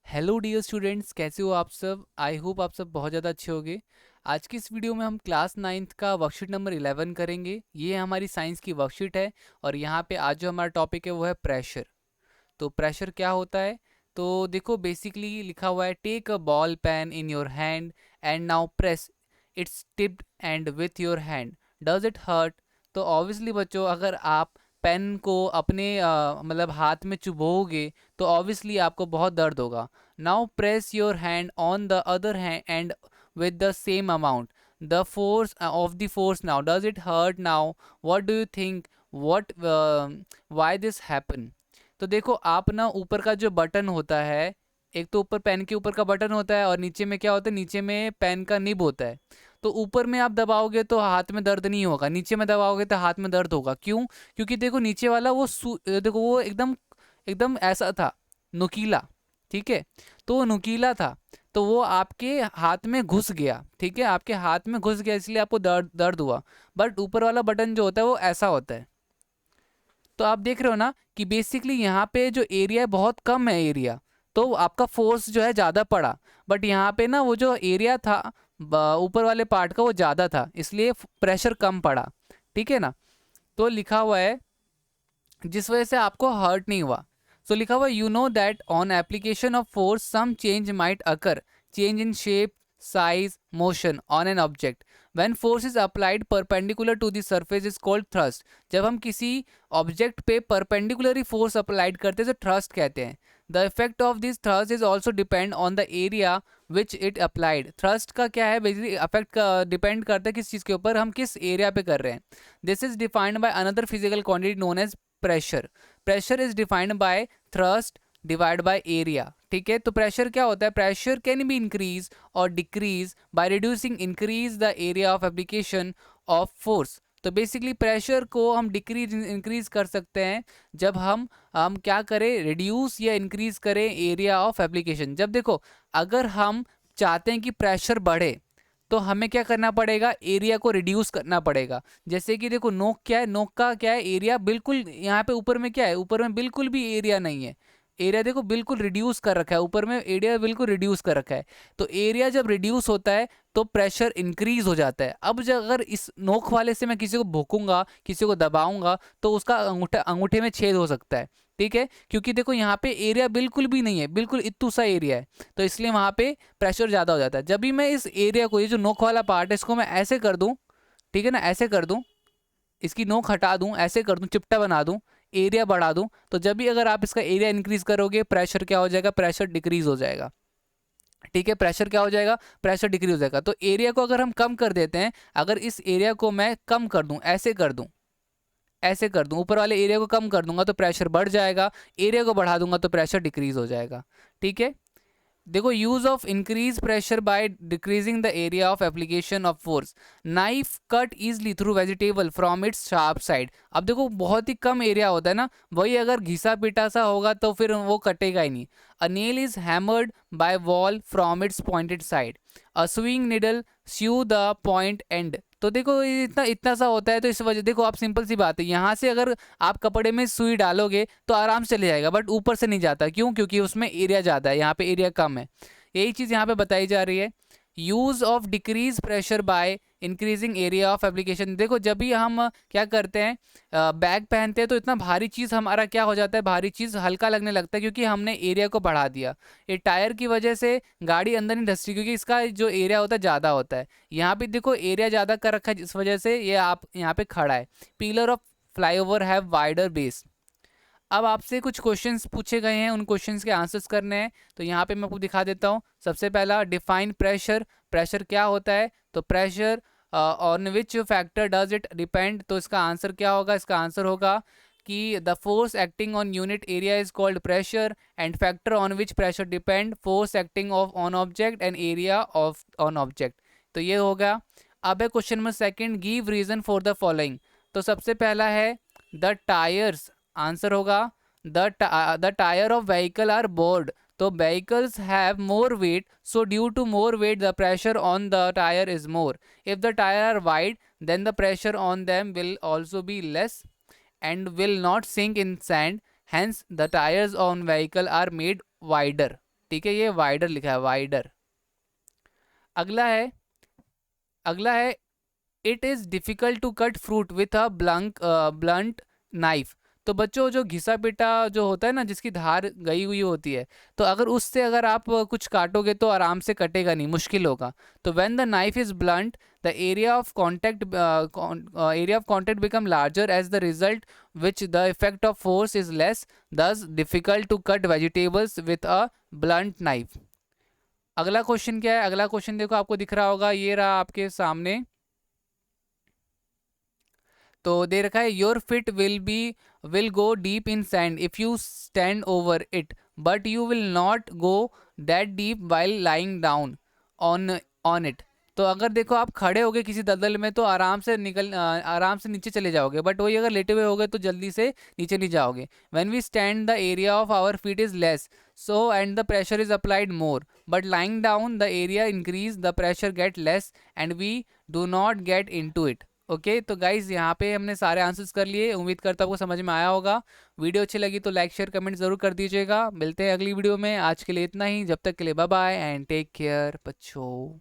Hello dear students, कैसे हो आप सब। आई होप आप सब बहुत ज़्यादा अच्छे होंगे। आज की इस वीडियो में हम क्लास नाइन्थ का वर्कशीट नंबर 11 करेंगे। ये हमारी साइंस की वर्कशीट है और यहाँ पे आज जो हमारा टॉपिक है वो है प्रेशर। तो प्रेशर क्या होता है, तो देखो बेसिकली लिखा हुआ है take a ball pen in your hand and now press its tipped end with your hand does it hurt. तो ऑब्वियसली बच्चों, अगर आप पेन को अपने मतलब हाथ में चुभोगे तो ऑब्वियसली आपको बहुत दर्द होगा। Now press your hand on the other hand and with the same amount the force of the force now does it hurt now, what do you think, what why this happen। तो देखो आप ना ऊपर का जो button होता है, एक तो ऊपर पेन के ऊपर का बटन होता है और नीचे में क्या होता है, नीचे में पेन का निब होता है। तो ऊपर में आप दबाओगे तो हाथ में दर्द नहीं होगा, नीचे में दबाओगे तो हाथ में दर्द होगा। क्यों? क्योंकि देखो नीचे वाला वो देखो वो एकदम एकदम ऐसा था, नुकीला। ठीक है, तो वो नुकीला था, तो वो आपके हाथ में घुस गया। ठीक है, आपके हाथ में घुस गया इसलिए आपको दर्द दर्द हुआ। बट ऊपर वाला बटन जो होता है वो ऐसा होता है। तो आप देख रहे हो ना कि बेसिकली यहाँ पे जो एरिया है बहुत कम है एरिया, तो आपका फोर्स जो है ज़्यादा पड़ा। बट यहाँ पे ना वो जो एरिया था ऊपर वाले पार्ट का वो ज़्यादा था, इसलिए प्रेशर कम पड़ा। ठीक है ना। तो लिखा हुआ है जिस वजह से आपको हर्ट नहीं हुआ। सो लिखा हुआ you know that on application of force some change might occur, change in shape, size, motion on an object. When force is applied perpendicular to the surface is called thrust. जब हम किसी object पे परपेंडिकुलरी force applied करते हैं तो thrust कहते हैं। The effect of this thrust is also depend on the area which it applied. Thrust का क्या है, बेसिकली अफेक्ट का डिपेंड करता है किस चीज़ के ऊपर, हम किस एरिया पे कर रहे हैं। This is defined by another physical quantity known as pressure. Pressure is defined by thrust divide by area. ठीक है, तो प्रेशर क्या होता है, प्रेशर कैन बी इंक्रीज और decrease by reducing increase the area of application of force. तो basically pressure को हम डिक्रीज इंक्रीज कर सकते हैं जब हम क्या करें, रिड्यूस या इंक्रीज करें एरिया ऑफ एप्लीकेशन। जब देखो अगर हम चाहते हैं कि प्रेशर बढ़े तो हमें क्या करना पड़ेगा, एरिया को रिड्यूस करना पड़ेगा। जैसे कि देखो नोक क्या है, नोक का क्या है एरिया, बिल्कुल यहाँ पे ऊपर में क्या है, ऊपर में बिल्कुल भी एरिया नहीं है। एरिया देखो बिल्कुल रिड्यूस कर रखा है, ऊपर में एरिया बिल्कुल रिड्यूस कर रखा है। तो एरिया जब रिड्यूस होता है तो प्रेशर इंक्रीज हो जाता है। अब जब अगर इस नोक वाले से मैं किसी को भोंकूंगा, किसी को दबाऊंगा तो उसका अंगूठा अंगूठे में छेद हो सकता है। ठीक है, क्योंकि देखो यहाँ पे एरिया बिल्कुल भी नहीं है, बिल्कुल इतू सा एरिया है, तो इसलिए वहाँ पे प्रेशर ज़्यादा हो जाता है। जब भी मैं इस एरिया को, ये जो नोक वाला पार्ट है, इसको मैं ऐसे कर दूँ, ठीक है ना, ऐसे कर दूँ, इसकी नोक हटा दूँ, ऐसे कर दूँ, चिपटा बना दूँ, एरिया बढ़ा दूँ, तो जब भी अगर आप इसका एरिया इंक्रीज करोगे प्रेशर क्या हो जाएगा, प्रेशर डिक्रीज हो जाएगा। ठीक है, प्रेशर क्या हो जाएगा, प्रेशर डिक्रीज हो जाएगा। तो एरिया को अगर हम कम कर देते हैं, अगर इस एरिया को मैं कम कर दूं, ऐसे कर दूं, ऐसे कर दूं, ऊपर वाले एरिया को कम कर दूंगा तो प्रेशर बढ़ जाएगा, एरिया को बढ़ा दूंगा तो प्रेशर डिक्रीज हो जाएगा। ठीक है, देखो use of increase pressure by decreasing the area of application of force. Knife cut easily through vegetable from its sharp side. अब देखो बहुत ही कम एरिया होता है ना, वही अगर घिसा पिटा सा होगा तो फिर वो कटेगा ही नहीं। A nail is hammered by wall from its pointed side. A sewing needle sew the point end. तो देखो ये इतना इतना सा होता है, तो इस वजह देखो आप, सिंपल सी बात है, यहाँ से अगर आप कपड़े में सुई डालोगे तो आराम से चले जाएगा, बट ऊपर से नहीं जाता। क्यों? क्योंकि उसमें एरिया ज़्यादा है, यहाँ पे एरिया कम है। यही चीज़ यहाँ पे बताई जा रही है। Use of decrease pressure by increasing area of application. देखो जब भी हम क्या करते हैं, बैग पहनते हैं तो इतना भारी चीज़ हमारा क्या हो जाता है, भारी चीज़ हल्का लगने लगता है क्योंकि हमने एरिया को बढ़ा दिया। ये टायर की वजह से गाड़ी अंदर नहीं धंसती क्योंकि इसका जो एरिया होता है ज़्यादा होता है। यहाँ पे देखो एरिया ज़्यादा कर रखा है जिस वजह से ये आप यहाँ पे खड़ा है। Pillar of flyover have wider base. अब आपसे कुछ क्वेश्चंस पूछे गए हैं, उन क्वेश्चंस के आंसर्स करने हैं। तो यहाँ पे मैं आपको दिखा देता हूँ। सबसे पहला, डिफाइन प्रेशर। प्रेशर क्या होता है? तो pressure on which factor does it depend. तो इसका आंसर क्या होगा? इसका आंसर होगा कि the force acting on unit area is called pressure and factor on which pressure depend force acting of on object and area of on object. तो ये होगा। अब है question number second, give reason for the following. तो सबसे पहला है the tyres. Answer होगा the tyre of vehicle are board. तो vehicles have more weight, so due to more weight the pressure on the tyre is more. If the tyre are wide then the pressure on them will also be less and will not sink in sand, hence the tires on vehicle are made wider। ठीक है, ये wider लिखा है, wider. अगला है it is difficult to cut fruit with a blunt knife. तो बच्चों, जो घिसा पिटा जो होता है ना, जिसकी धार गई हुई होती है, तो अगर उससे अगर आप कुछ काटोगे तो आराम से कटेगा नहीं, मुश्किल होगा। तो when the knife is blunt, the area of contact become larger as the result, which the effect of force is less, thus difficult to cut vegetables with a blunt knife. अगला क्वेश्चन क्या है? अगला question देखो, आपको दिख रहा होगा, ये रहा आपके सामने। तो दे रखा है your fit will go deep in sand if you stand over it, but you will not go that deep while lying down on on it. तो अगर देखो आप खड़े होगे किसी दलदल में तो आराम से नीचे चले जाओगे, बट वही अगर लेटे हुए होगे तो जल्दी से नीचे नहीं जाओगे। When we stand the area of our feet is less, so and the pressure is applied more, but lying down the area increase, the pressure get less and we do not get into it. Okay, तो guys यहाँ पे हमने सारे answers कर लिए। उम्मीद करता हूँ आपको समझ में आया होगा। वीडियो अच्छी लगी तो लाइक शेयर कमेंट जरूर कर दीजिएगा। मिलते हैं अगली वीडियो में। आज के लिए इतना ही, जब तक के लिए bye bye and take care बच्चों।